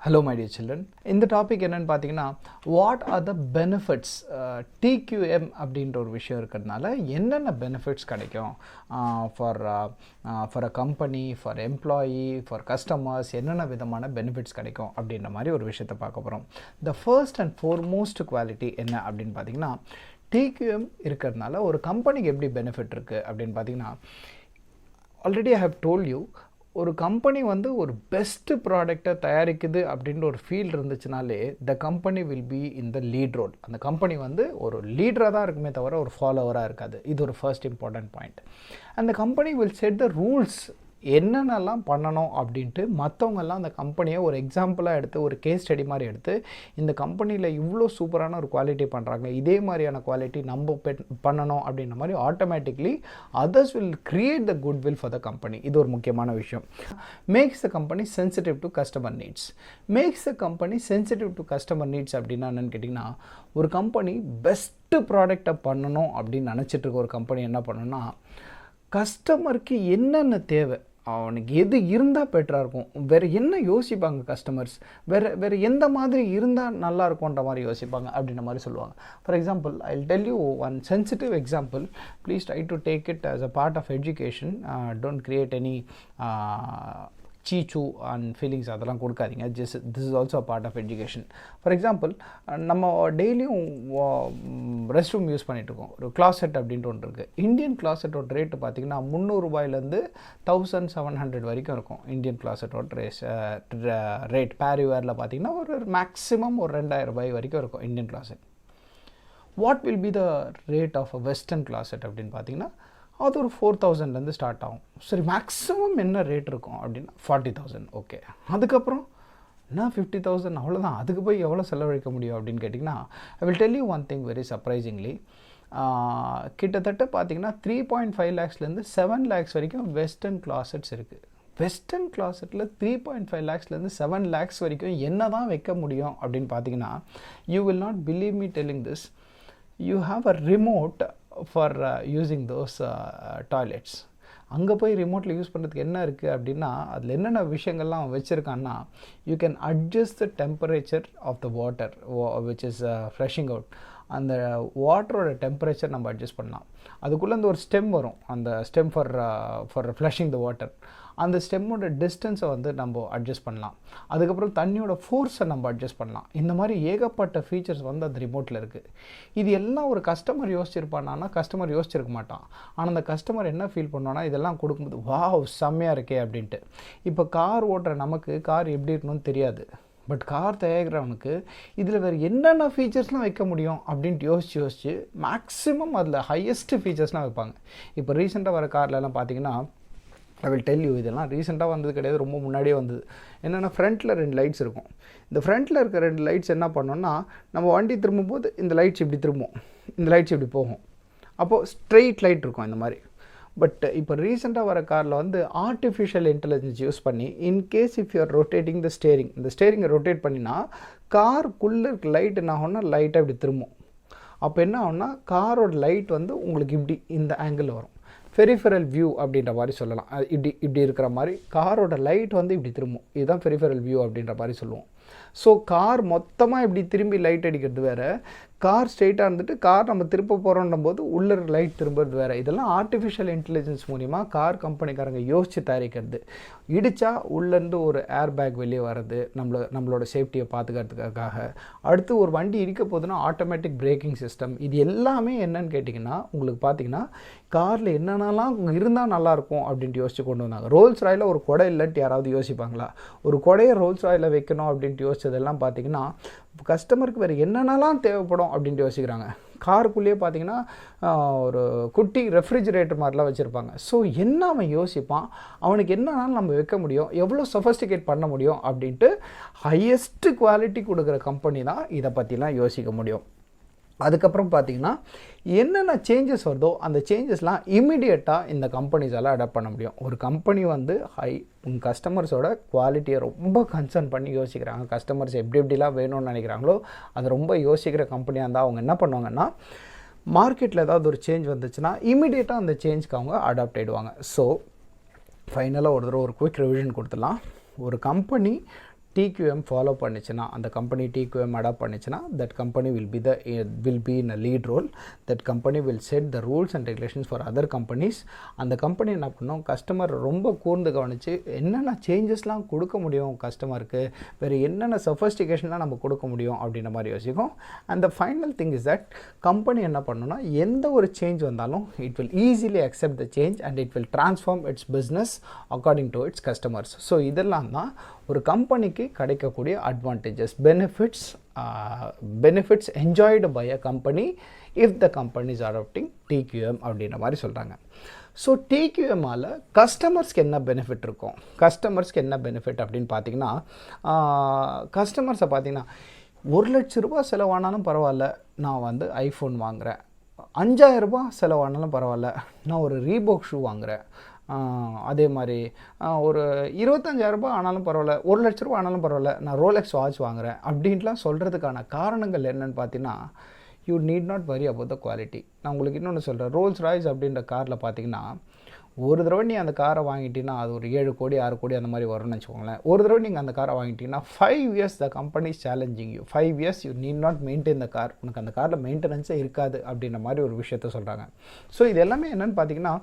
Hello my dear children. இந்த topic என்னன்னு பார்த்தீங்கன்னா what are the benefits TQM அப்படின்ற ஒரு விஷயம் இருக்கிறதுனால என்னென்ன பெனிஃபிட்ஸ் கிடைக்கும் for a company, for employee, for customers, என்னென்ன விதமான பெனிஃபிட்ஸ் கிடைக்கும் அப்படின்ற மாதிரி ஒரு விஷயத்தை பார்க்க போகிறோம். The first and foremost quality என்ன அப்படின்னு பார்த்தீங்கன்னா டிக்யூஎம் இருக்கிறதுனால ஒரு கம்பெனிக்கு எப்படி பெனிஃபிட் இருக்குது அப்படின்னு பார்த்தீங்கன்னா already I have told you, ஒரு கம்பெனி வந்து ஒரு பெஸ்ட்டு ப்ராடக்டை தயாரிக்குது அப்படின்ற ஒரு ஃபீல் இருந்துச்சுனாலே the company will be in the lead role. அந்த கம்பெனி வந்து ஒரு லீடராக தான் இருக்குமே தவிர ஒரு ஃபாலோவராக இருக்காது. இது ஒரு ஃபர்ஸ்ட் இம்பார்ட்டன்ட் பாயிண்ட். அந்த company will set the rules, என்னென்னலாம் பண்ணணும் அப்படின்ட்டு மற்றவங்கெல்லாம் அந்த கம்பெனியை ஒரு எக்ஸாம்பிளாக எடுத்து ஒரு கேஸ் ஸ்டடி மாதிரி எடுத்து இந்த கம்பெனியில் இவ்வளோ சூப்பரான ஒரு குவாலிட்டி பண்ணுறாங்க, இதே மாதிரியான குவாலிட்டி நம்ம பண்ணணும் அப்படின்ற மாதிரி automatically others will create the good will for the company. இது ஒரு முக்கியமான விஷயம். Makes the company sensitive to customer needs. Makes the company sensitive to customer needs அப்படின்னா என்னென்னு கேட்டிங்கன்னா, ஒரு கம்பெனி பெஸ்ட்டு ப்ராடக்டை பண்ணணும் அப்படின்னு நினச்சிட்டு இருக்க ஒரு கம்பெனி என்ன பண்ணணும்னா, கஸ்டமருக்கு என்னென்ன தேவை, அவனுக்கு எது இருந்தால் பெட்டராக இருக்கும், வேறு என்ன யோசிப்பாங்க கஸ்டமர்ஸ், வேறு எந்த மாதிரி இருந்தால் நல்லா இருக்கும்ன்ற மாதிரி யோசிப்பாங்க அப்படின்ற மாதிரி சொல்லுவாங்க. For example I will tell you one sensitive example. Please try to take it as a part of education. Don't create any சீச்சு அண்ட் ஃபீலிங்ஸ் அதெல்லாம் கொடுக்காதீங்க. This is also a part of education. For example, நம்ம டெய்லியும் rest room use பண்ணிகிட்ருக்கோம். ஒரு closet அப்படின்ட்டு ஒன்று இருக்குது. இந்தியன் கிளாசெட்டோட ரேட்டு பார்த்திங்கன்னா 300 ரூபாயிலேருந்து 1700 வரைக்கும் இருக்கும். இந்தியன் கிளாசெட்டோட ரேட் பேரிவேரில் பார்த்திங்கன்னா ஒரு மேக்ஸிமம் ஒரு 2000 ரூபாய் வரைக்கும் இருக்கும் Indian closet. What will be the rate of a western closet அப்படின்னு பார்த்தீங்கன்னா அது ஒரு 4000லேருந்து ஸ்டார்ட் ஆகும். சரி, மேக்ஸிமம் என்ன ரேட் இருக்கும் அப்படின்னா 40,000. ஓகே, அதுக்கப்புறம் என்ன 50,000 அவ்வளோதான், அதுக்கு போய் எவ்வளோ செலவழிக்க முடியும் அப்படின்னு கேட்டிங்கன்னா, ஐ will tell you one thing very surprisingly. கிட்டத்தட்ட பார்த்தீங்கன்னா 3.5 lakhsலேருந்து 7 lakhs வரைக்கும் வெஸ்டர்ன் கிளாசெட்ஸ் இருக்குது. வெஸ்டர்ன் கிளாசெட்டில் 3.5 lakhsலேருந்து 7 lakhs வரைக்கும் என்ன தான் வைக்க முடியும் அப்படின்னு பார்த்தீங்கன்னா, you will not believe me telling this, you have a remote for using those toilets. அங்கே போய் ரிமோட்டில் யூஸ் பண்ணுறதுக்கு என்ன இருக்குது அப்படின்னா, அதில் என்னென்ன விஷயங்கள்லாம் வச்சுருக்கான்னா, you can adjust the temperature of the water which is flushing out. அந்த வாட்டரோட டெம்பரேச்சர் நம்ம அட்ஜஸ்ட் பண்ணலாம். அதுக்குள்ளே அந்த ஒரு ஸ்டெம் வரும், அந்த stem for flushing the water. அந்த ஸ்டெம்மோட டிஸ்டன்ஸை வந்து நம்ம அட்ஜஸ்ட் பண்ணலாம். அதுக்கப்புறம் தண்ணியோட ஃபோர்ஸை நம்ம அட்ஜஸ்ட் பண்ணலாம். இந்த மாதிரி ஏகப்பட்ட ஃபீச்சர்ஸ் வந்து அந்த ரிமோட்டில் இருக்குது. இது எல்லாம் ஒரு கஸ்டமர் யோசிச்சிருப்பானா? கஸ்டமர் யோசிச்சிருக்க மாட்டான். ஆனால் அந்த கஸ்டமர் என்ன ஃபீல் பண்ணுவானா, இதெல்லாம் கொடுக்கும்போது வாவ் செம்மையாக இருக்கே அப்படின்ட்டு. இப்போ கார் ஓட்டுற நமக்கு கார் எப்படி இருக்கணும்னு தெரியாது, பட் கார் தயாரிக்கிறவனுக்கு இதில் வேறு என்னென்ன ஃபீச்சர்ஸ்லாம் வைக்க முடியும் அப்படின்ட்டு யோசித்து மேக்ஸிமம் அதில் ஹையஸ்ட்டு ஃபீச்சர்ஸ்லாம் வைப்பாங்க. இப்போ ரீசெண்டாக வர கார்லலாம் பார்த்தீங்கன்னா, ஐ வில் டெல் யூ, இதெல்லாம் ரீசெண்டாக வந்தது கிடையாது, ரொம்ப முன்னாடியே வந்தது. என்னென்னா, ஃப்ரண்ட்டில் 2 லைட்ஸ் இருக்கும். இந்த ஃப்ரண்ட்டில் இருக்க 2 லைட்ஸ் என்ன பண்ணோன்னா, நம்ம வண்டி திரும்பும்போது இந்த லைட்ஸ் இப்படி திரும்பும், இந்த லைட்ஸ் இப்படி போகும். அப்போது ஸ்ட்ரெயிட் லைட் இருக்கும் இந்த மாதிரி. பட் இப்போ ரீசெண்டாக வர காரில் வந்து ஆர்டிஃபிஷியல் இன்டெலிஜென்ஸ் யூஸ் பண்ணி, in case if you are rotating the steering, இந்த ஸ்டேரிங்கை ரொட்டேட் பண்ணினா காருக்குள்ளே இருக்க லைட் என்ன ஆகும்னா லைட்டாக இப்படி திரும்பும். அப்போ என்ன ஆகும்னா, காரோட லைட் வந்து உங்களுக்கு இப்படி இந்த ஆங்கிளில் வரும். பெரிஃபெரல் வியூ அப்படின்ற மாதிரி சொல்லலாம். இப்படி இருக்கிற மாதிரி காரோட லைட் வந்து இப்படி திரும்பும். இதுதான் பெரிஃபெரல் வியூ அப்படின்ற மாதிரி சொல்லுவோம். ஸோ கார் மொத்தமாக இப்படி திரும்பி லைட் அடிக்கிறது வேறு, கார் ஸ்ட்ரெயிட்டாக இருந்துட்டு கார் நம்ம திருப்ப போகிறோன்னும் போது உள்ளே லைட் திரும்புறது வேறு. இதெல்லாம் ஆர்டிஃபிஷியல் இன்டெலிஜென்ஸ் மூலிமா கார் கம்பெனிக்காரங்க யோசித்து தயாரிக்கிறது. இடித்தா உள்ளேருந்து ஒரு ஏர் பேக் வெளியே வர்றது, நம்மளோட சேஃப்டியை பார்த்துக்கிறதுக்காக. அடுத்து ஒரு வண்டி இடிக்க போதுன்னா ஆட்டோமேட்டிக் பிரேக்கிங் சிஸ்டம். இது எல்லாமே என்னன்னு கேட்டிங்கன்னா, உங்களுக்கு பார்த்தீங்கன்னா காரில் என்னென்னலாம் இருந்தால் நல்லாயிருக்கும் அப்படின்ட்டு யோசிச்சு கொண்டு வந்தாங்க. ரோல்ஸ் ராயில் ஒரு கொடை இல்லைன்ட்டு யாராவது யோசிப்பாங்களா? ஒரு கொடையை ரோல்ஸ் ராயில் வைக்கணும் அப்படின்ட்டு யோசிச்சதெல்லாம் பார்த்தீங்கன்னா, கஸ்டமருக்கு வேறு என்னென்னலாம் தேவைப்படும் அப்படின்ட்டு யோசிக்கிறாங்க. காருக்குள்ளேயே பார்த்தீங்கன்னா ஒரு குட்டி ரெஃப்ரிஜிரேட்டர் மாதிரிலாம் வச்சுருப்பாங்க. ஸோ என்ன அவன் யோசிப்பான், அவனுக்கு என்னன்னாலும் நம்ம வைக்க முடியும், எவ்வளோ சொஃபஸ்டிகேட் பண்ண முடியும் அப்படின்ட்டு ஹையஸ்ட்டு குவாலிட்டி கொடுக்குற கம்பெனி தான் இதை பற்றிலாம் யோசிக்க முடியும். அதுக்கப்புறம் பார்த்திங்கன்னா, என்னென்ன சேஞ்சஸ் வருதோ அந்த சேஞ்சஸ்லாம் இமீடியட்டாக இந்த கம்பெனிஸால் அடாப்ட் பண்ண முடியும். ஒரு கம்பெனி வந்து கஸ்டமர்ஸோட குவாலிட்டியை ரொம்ப கன்சர்ன் பண்ணி யோசிக்கிறாங்க, கஸ்டமர்ஸ் எப்படிலாம் வேணும்னு நினைக்கிறாங்களோ அதை ரொம்ப யோசிக்கிற கம்பெனியாக இருந்தால் அவங்க என்ன பண்ணுவாங்கன்னா, மார்க்கெட்டில் ஏதாவது ஒரு சேஞ்ச் வந்துச்சுன்னா இமீடியட்டாக அந்த சேஞ்சுக்கு அவங்க அடாப்ட் ஆகிடுவாங்க. ஸோ ஃபைனலாக ஒரு குயிக் ரிவிஷன் கொடுத்துடலாம். ஒரு கம்பெனி TQM ஃபாலோ பண்ணிச்சுன்னா, அந்த கம்பெனி TQM அடாப்ட் பண்ணிச்சுன்னா, that company will be in a lead role. That company will set the rules and regulations for other companies. அந்த கம்பெனி என்ன பண்ணும், கஸ்டமர் ரொம்ப கூர்ந்து கவனித்து என்னென்ன சேஞ்சஸ்லாம் கொடுக்க முடியும் கஸ்டமருக்கு, வேறு என்னென்ன சஃபஸ்டிகேஷன்லாம் நம்ம கொடுக்க முடியும் அப்படின்ற மாதிரி யோசிக்கும். And the final thing is that company என்ன பண்ணணும்னா, எந்த ஒரு சேஞ்ச் வந்தாலும் it will easily accept the change and it will transform its business according to its customers. So இதெல்லாம் தான் ஒரு கம்பெனிக்கு கிடைக்கக்கூடிய advantages, benefits enjoyed by a company if the company is adapting TQM அப்படின்ற மாதிரி சொல்கிறாங்க. ஸோ TQMஆல் கஸ்டமர்ஸ்க்கு என்ன பெனிஃபிட் இருக்கும், கஸ்டமர்ஸ்க்கு என்ன பெனிஃபிட் அப்படின்னு பார்த்தீங்கன்னா, கஸ்டமர்ஸை பார்த்தீங்கன்னா 1,00,000 ரூபா செலவானாலும் பரவாயில்ல, நான் வந்து ஐஃபோன் வாங்குகிறேன். 5,000 ரூபா செலவானாலும் பரவாயில்ல, நான் ஒரு ரீபோக் ஷூ வாங்குகிறேன். அதே மாதிரி ஒரு 25,000 ரூபா ஆனாலும் பரவாயில்ல, 1,00,000 ரூபா ஆனாலும் பரவாயில்ல, நான் ரோலெக்ஸ் வாட்ச் வாங்குகிறேன் அப்படின்ட்டுலாம் சொல்கிறதுக்கான காரணங்கள் என்னென்னு பார்த்தீங்கன்னா, you need not worry about the quality. நான் உங்களுக்கு இன்னொன்று சொல்கிறேன், ரோல்ஸ் ராய்ஸ் அப்படின்ற காரில் பார்த்தீங்கன்னா, ஒரு தடவை நீ அந்த காரை வாங்கிட்டீங்கன்னா அது ஒரு 7 கோடி 6 கோடி அந்த மாதிரி வரும்னு வச்சுக்கோங்களேன். ஒரு தடவை நீங்கள் அந்த காரை வாங்கிட்டீங்கன்னா 5 years the company is challenging you. 5 years you need not maintain the car. உனக்கு அந்த காரில் மெயின்டெனன்ஸே இருக்காது அப்படின்ற மாதிரி ஒரு விஷயத்த சொல்கிறாங்க. ஸோ இது எல்லாமே என்னென்னு பார்த்தீங்கன்னா,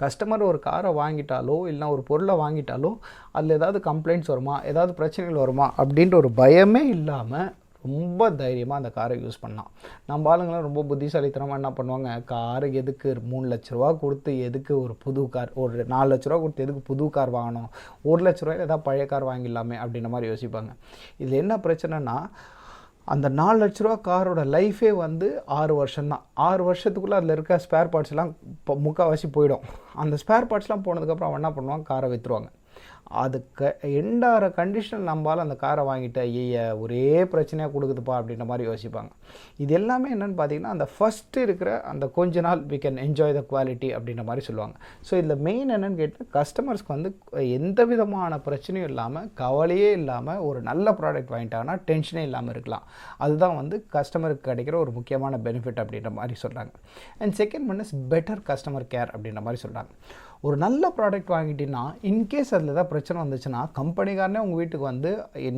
கஸ்டமர் ஒரு காரை வாங்கிட்டாலோ இல்லை ஒரு பொருளை வாங்கிட்டாலோ அதில் ஏதாவது கம்ப்ளைண்ட்ஸ் வருமா, ஏதாவது பிரச்சனைகள் வருமா அப்படின்ற ஒரு பயமே இல்லாமல் ரொம்ப தைரியமாக அந்த காரை யூஸ் பண்ணலாம். நம்ம ஆளுங்களாம் ரொம்ப புத்திசாலித்தனமாக என்ன பண்ணுவாங்க, காரு எதுக்கு 3,00,000 ரூபா கொடுத்து எதுக்கு ஒரு புது கார், ஒரு 4,00,000 ரூபா கொடுத்து எதுக்கு புது கார் வாங்கணும், 1,00,000 ரூபாயில் ஏதாவது பழைய கார் வாங்கிடலாமே அப்படின்ற மாதிரி யோசிப்பாங்க. இதில் என்ன பிரச்சனைனா, அந்த 4,00,000 ரூபா காரோட லைஃபே வந்து 6 வருஷம்தான். 6 வருஷத்துக்குள்ளே அதில் இருக்க ஸ்பேர் பார்ட்ஸ்லாம் முக்கால்வாசி போயிடும். அந்த ஸ்பேர் பார்ட்ஸ்லாம் போனதுக்கப்புறம் அவன் என்ன பண்ணுவாங்க, காரை விற்றுருவாங்க. அதுக்கு எண்டாகிற கண்டிஷன் நம்மளால் அந்த காரை வாங்கிட்ட ஒரே பிரச்சனையாக கொடுக்குதுப்பா அப்படின்ற மாதிரி யோசிப்பாங்க. இது எல்லாமே என்னென்னு பார்த்தீங்கன்னா, அந்த ஃபஸ்ட்டு இருக்கிற அந்த கொஞ்ச நாள் we can enjoy the quality அப்படின்ற மாதிரி சொல்லுவாங்க. ஸோ இதில் மெயின் என்னென்னு கேட்டால், கஸ்டமர்ஸ்க்கு வந்து எந்த விதமான பிரச்சனையும் இல்லாமல், கவலையே இல்லாமல் ஒரு நல்ல ப்ராடக்ட் வாங்கிட்டாங்கன்னா டென்ஷனே இல்லாமல் இருக்கலாம். அதுதான் வந்து கஸ்டமருக்கு கிடைக்கிற ஒரு முக்கியமான பெனிஃபிட் அப்படின்ற மாதிரி சொல்கிறாங்க. And second one is better customer care அப்படின்ற மாதிரி சொல்கிறாங்க. ஒரு நல்ல ப்ராடக்ட் வாங்கிட்டீங்கன்னா, இன்கேஸ் அதில் ஏதாவது பிரச்சனை வந்துச்சுன்னா, கம்பெனிக்காரனே உங்கள் வீட்டுக்கு வந்து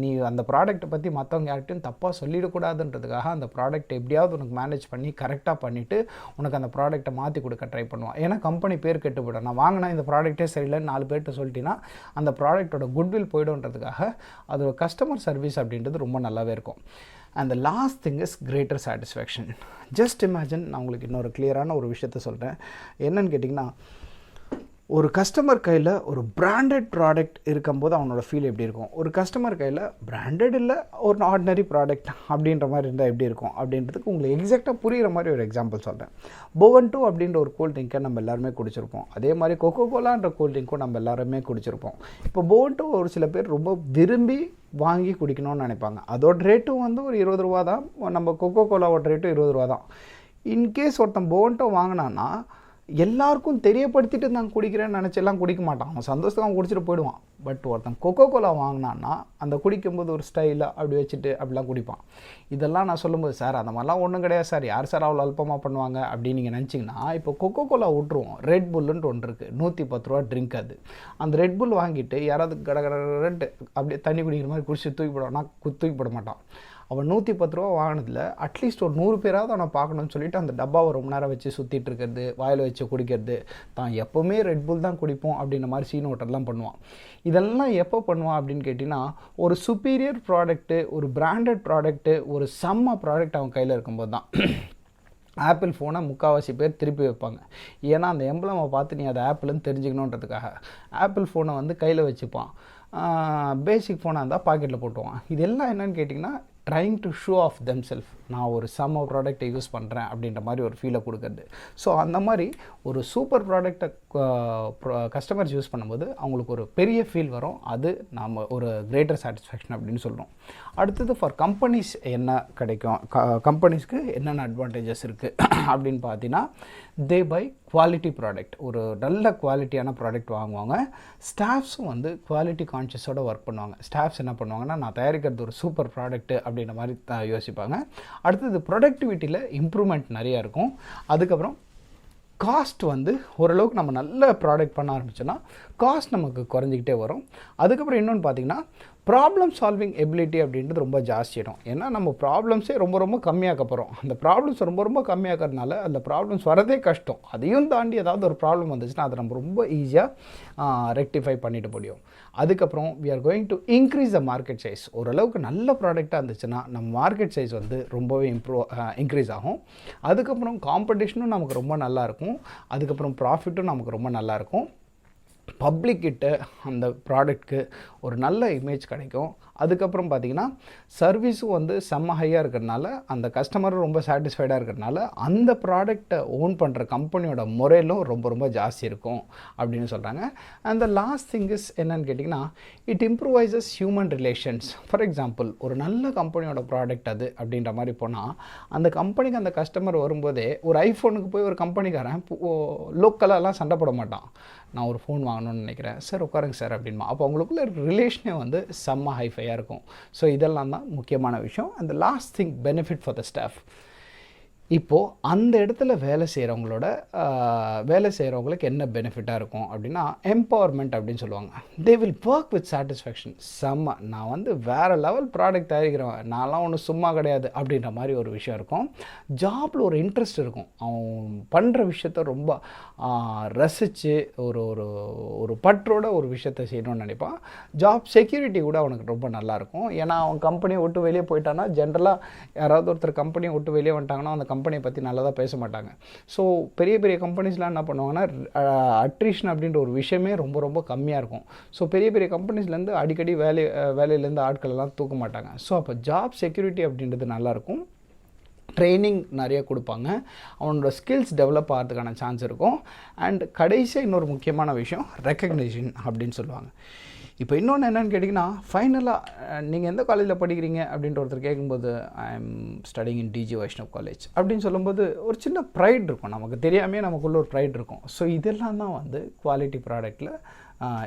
நீ அந்த ப்ராடக்ட்டை பற்றி மற்றவங்க யார்கிட்டையும் தப்பாக சொல்லிடக்கூடாதுன்றதுக்காக அந்த ப்ராடக்ட் எப்படியாவது உனக்கு மேனேஜ் பண்ணி கரெக்டாக பண்ணிவிட்டு உனக்கு அந்த ப்ராடக்ட்டை மாற்றி கொடுக்க ட்ரை பண்ணுவான். ஏன்னா கம்பெனி பேர் கெட்டு போய்டும். நான் வாங்கினா இந்த ப்ராடக்ட்டே சரியில்லைன்னு 4 பேர்கிட்ட சொல்லிட்டீங்கன்னா அந்த ப்ராடக்ட்டோட குட்வில் போய்டுன்றதுக்காக அது கஸ்டமர் சர்வீஸ் அப்படின்றது ரொம்ப நல்லாவே இருக்கும். And the last thing is greater satisfaction. Just imagine, நான் உங்களுக்கு இன்னொரு கிளியரான ஒரு விஷயத்த சொல்கிறேன். என்னன்னு கேட்டிங்கன்னா, ஒரு கஸ்டமர் கையில் ஒரு பிராண்டட் ப்ராடக்ட் இருக்கும்போது அவனோட ஃபீல் எப்படி இருக்கும், ஒரு கஸ்டமர் கையில் பிராண்டட் இல்லை ஒரு ஆர்டினரி ப்ராடக்ட் அப்படின்ற மாதிரி இருந்தால் எப்படி இருக்கும் அப்படின்றதுக்கு உங்களுக்கு எக்ஸாக்டாக புரிகிற மாதிரி ஒரு எக்ஸாம்பிள் சொல்கிறேன். போவன்டோ அப்படின்ற ஒரு கூல் ட்ரிங்கை நம்ம எல்லாருமே குடிச்சிருப்போம். அதே மாதிரி கொக்கோ கோலான்ற கூல் ட்ரிங்க்கும் நம்ம எல்லாருமே குடிச்சிருப்போம். இப்போ போவன்டோ ஒரு சில பேர் ரொம்ப விரும்பி வாங்கி குடிக்கணும்னு நினைப்பாங்க. அதோட ரேட்டும் வந்து ஒரு 20 ரூபா தான். நம்ம கொக்கோ கோலாவோட ரேட்டும் 20 ரூபா தான். இன்கேஸ் ஒருத்தன் போவன்டோ வாங்கினான்னா எல்லாருக்கும் தெரியப்படுத்திட்டு நான் குடிக்கிறேன்னு நினச்செல்லாம் குடிக்க மாட்டான். அவன் சந்தோஷத்தை அவன் குடிச்சிட்டு போயிடுவான். பட் ஒருத்தன் கொக்கோ கோலா வாங்கினான்னா அந்த குடிக்கும்போது ஒரு ஸ்டைலாக அப்படி வச்சுட்டு அப்படிலாம் குடிப்பான். இதெல்லாம் நான் சொல்லும்போது, சார் அந்த மாதிரிலாம் ஒன்றும் கிடையாது சார், யார் சார் அவ்வளோ அல்பமாக பண்ணுவாங்க அப்படின்னு நீங்கள் நினச்சிங்கன்னா, இப்போ கொக்கோ கோலா விட்ருவோம். ரெட் புல்லுன்ட்டு ஒன்று இருக்குது, 110 ரூபா ட்ரிங்க். அது அந்த ரெட் புல் வாங்கிட்டு யாராவது கடகடன்ட்டு அப்படியே தண்ணி குடிக்கிற மாதிரி குடிச்சு தூக்கி போடுவான்னா தூக்கி போட மாட்டான். அவன் 110 ரூபா வாங்கினதில் அட்லீஸ்ட் ஒரு 100 பேராவது அவனை பார்க்கணும்னு சொல்லிட்டு அந்த டப்பாவை ரொம்ப நேரம் வச்சு சுற்றிட்டு இருக்கிறது, வாயில் வச்சு குடிக்கிறது, தான் எப்போவுமே ரெட் புல் தான் குடிப்போம் அப்படின்ற மாதிரி சீன் ஓட்டர்லாம் பண்ணுவான். இதெல்லாம் எப்போ பண்ணுவான் அப்படின்னு கேட்டிங்கன்னா, ஒரு சுப்பீரியர் ப்ராடக்ட்டு, ஒரு பிராண்டட் ப்ராடக்ட்டு, ஒரு செம்ம ப்ராடக்ட் அவன் கையில் இருக்கும்போது தான். ஆப்பிள் ஃபோனை முக்கால்வாசி பேர் திருப்பி வைப்பாங்க. ஏன்னா அந்த எம்பளமை பார்த்து நீ அது ஆப்பிள்னு தெரிஞ்சுக்கணுன்றதுக்காக ஆப்பிள் ஃபோனை வந்து கையில் வச்சுப்பான். பேசிக் ஃபோனாக இருந்தால் பாக்கெட்டில் போட்டுவான். இது எல்லாம் என்னென்னு கேட்டிங்கன்னா, trying to show off them self, நான் ஒரு செம்ம ப்ராடக்டை யூஸ் பண்ணுறேன் அப்படின்ற மாதிரி ஒரு ஃபீலை கொடுக்குறது. ஸோ அந்த மாதிரி ஒரு சூப்பர் ப்ராடக்டை கஸ்டமர்ஸ் யூஸ் பண்ணும்போது அவங்களுக்கு ஒரு பெரிய ஃபீல் வரும். அது நாம் ஒரு கிரேட்டர் சாட்டிஸ்ஃபேக்ஷன் அப்படின்னு சொல்கிறோம். அடுத்தது ஃபார் கம்பெனிஸ் என்ன கிடைக்கும், கம்பெனிஸ்க்கு என்னென்ன அட்வான்டேஜஸ் இருக்குது அப்படின்னு பார்த்தீங்கன்னா, தே பை குவாலிட்டி ப்ராடக்ட். ஒரு நல்ல குவாலிட்டியான ப்ராடக்ட் வாங்குவாங்க. ஸ்டாஃப்ஸும் வந்து குவாலிட்டி கான்ஷியஸோடு ஒர்க் பண்ணுவாங்க. ஸ்டாஃப்ஸ் என்ன பண்ணுவாங்கன்னா, நான் தயாரிக்கிறது ஒரு சூப்பர் ப்ராடக்ட்டு அப்படின்ற மாதிரி யோசிப்பாங்க. அடுத்தது ப்ரொடக்டிவிட்டியில் இம்ப்ரூவ்மெண்ட் நிறையா இருக்கும். அதுக்கப்புறம் காஸ்ட் வந்து ஓரளவுக்கு நம்ம நல்ல ப்ராடக்ட் பண்ண ஆரம்பிச்சோன்னா காஸ்ட் நமக்கு குறைஞ்சிக்கிட்டே வரும். அதுக்கப்புறம் இன்னொன்று பார்த்திங்கன்னா, ப்ராப்ளம் சால்விங் எபிலிட்டி அப்படின்றது ரொம்ப ஜாஸ்தியிடும். ஏன்னா நம்ம ப்ராப்ளம்ஸே ரொம்ப கம்மியாக்க போகிறோம். அந்த ப்ராப்ளம்ஸ் ரொம்ப கம்மியாக்கிறதுனால அந்த ப்ராப்ளம்ஸ் வரதே கஷ்டம். அதையும் தாண்டி ஏதாவது ஒரு ப்ராப்ளம் வந்துச்சுன்னா அதை நம்ம ரொம்ப ஈஸியாக ரெக்டிஃபை பண்ணிட்டு முடியும். அதுக்கப்புறம் we are going to increase the market size. ஓரளவுக்கு நல்ல ப்ராடக்டாக இருந்துச்சுன்னா நம்ம மார்க்கெட் சைஸ் வந்து ரொம்பவே இன்க்ரீஸ் ஆகும். அதுக்கப்புறம் காம்படிஷனும் நமக்கு ரொம்ப நல்லாயிருக்கும். அதுக்கப்புறம் ப்ராஃபிட்டும் நமக்கு ரொம்ப நல்லாயிருக்கும். பப்ளிக்கிட்ட அந்த ப்ராடக்ட்க்கு ஒரு நல்ல இமேஜ் கிடைக்கும். அதுக்கப்புறம் பார்த்திங்கன்னா சர்வீஸும் வந்து செம்ம ஹையாக இருக்கிறதுனால அந்த கஸ்டமரும் ரொம்ப சாட்டிஸ்ஃபைடாக இருக்கிறதுனால அந்த ப்ராடக்டை ஓன் பண்ணுற கம்பெனியோட முறையிலும் ரொம்ப ஜாஸ்தி இருக்கும் அப்படின்னு சொல்கிறாங்க. And the last thing is என்னன்னு கேட்டிங்கன்னா it improvises human relations. For example ஒரு நல்ல கம்பெனியோட ப்ராடக்ட் அது அப்படின்ற மாதிரி போனால் அந்த கம்பெனிக்கு அந்த கஸ்டமர் வரும்போதே ஒரு ஐஃபோனுக்கு போய் ஒரு கம்பெனிக்காரன் லோக்கலாலாம் சண்டை போட மாட்டான். நான் ஒரு ஃபோன் வாங்கணும்னு நினைக்கிறேன், சார் உட்காருங்க சார் அப்படின்மா. அப்போ அவங்களுக்குள்ள ரிலேஷனே வந்து செம்ம ஹைஃபையாக இருக்கும். ஸோ இதெல்லாம் தான் முக்கியமான விஷயம். அந்த last thing benefit for the staff. இப்போது அந்த இடத்துல வேலை செய்கிறவங்களுக்கு என்ன பெனிஃபிட்டாக இருக்கும் அப்படின்னா எம்பவர்மெண்ட் அப்படின்னு சொல்லுவாங்க. They will work with satisfaction. செம்ம, நான் வந்து வேறு லெவல் ப்ராடக்ட் தயாரிக்கிறேன், நான்லாம் ஒன்றும் சும்மா கிடையாது அப்படின்ற மாதிரி ஒரு விஷயம் இருக்கும். ஜாபில் ஒரு இன்ட்ரெஸ்ட் இருக்கும். அவன் பண்ணுற விஷயத்த ரொம்ப ரசித்து ஒரு ஒரு ஒரு பற்றோட ஒரு விஷயத்தை செய்யணும்னு நினைப்பான். ஜாப் செக்யூரிட்டி கூட அவனுக்கு ரொம்ப நல்லாயிருக்கும். ஏன்னா அவன் கம்பெனியை விட்டு வெளியே போயிட்டான்னா ஜென்ரலாக யாராவது ஒருத்தர் கம்பெனியை விட்டு வெளியே வந்துட்டாங்கன்னா அந்த கம்பெனியை பற்றி நல்லதாக பேச மாட்டாங்க. ஸோ பெரிய கம்பெனிஸ்லாம் என்ன பண்ணுவாங்கன்னா அட்ரிஷன் அப்படின்ற ஒரு விஷயமே ரொம்ப கம்மியாக இருக்கும். ஸோ பெரிய கம்பெனிஸ்லேருந்து அடிக்கடி வேலையிலேருந்து ஆட்கள் எல்லாம் தூக்க மாட்டாங்க. ஸோ அப்போ ஜாப் செக்யூரிட்டி அப்படின்றது நல்லாயிருக்கும். ட்ரைனிங் நிறைய கொடுப்பாங்க. அவனோட ஸ்கில்ஸ் டெவலப் ஆகிறதுக்கான சான்ஸ் இருக்கும். அண்ட் கடைசியாக இன்னொரு முக்கியமான விஷயம் ரெக்கக்னிஷன் அப்படின்னு சொல்லுவாங்க. இப்போ இன்னொன்று என்னென்னு கேட்டிங்கன்னா ஃபைனலாக நீங்கள் எந்த காலேஜில் படிக்கிறீங்க அப்படின்ற ஒருத்தர் கேட்கும்போது I am studying in D G Vaishnav college அப்படின்னு சொல்லும்போது ஒரு சின்ன ப்ரைட் இருக்கும். நமக்கு தெரியாமே நமக்குள்ள ஒரு ப்ரைட் இருக்கும். ஸோ இதெல்லாம் தான் வந்து குவாலிட்டி ப்ராடக்ட்டில்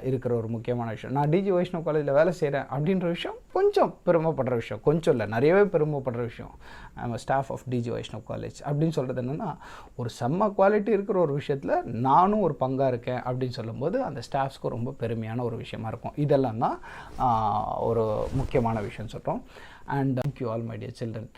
இருக்கிற ஒரு முக்கியமான விஷயம். நான் டிஜி வைஷ்ணவ் காலேஜில் வேலை செய்கிறேன் அப்படின்ற விஷயம் கொஞ்சம் பெருமைப்படுற விஷயம், கொஞ்சம் இல்லை நிறையவே பெருமைப்படுற விஷயம். I am staff of DG Vaishnav college அப்படின்னு சொல்கிறது என்னென்னா ஒரு செம்ம குவாலிட்டி இருக்கிற ஒரு விஷயத்தில் நானும் ஒரு பங்காக இருக்கேன் அப்படின்னு சொல்லும்போது அந்த ஸ்டாஃப்ஸ்க்கு ரொம்ப பெருமையான ஒரு விஷயமா இருக்கும். இதெல்லாம் தான் ஒரு முக்கியமான விஷயம் சொல்கிறோம். And thank you all my dear children.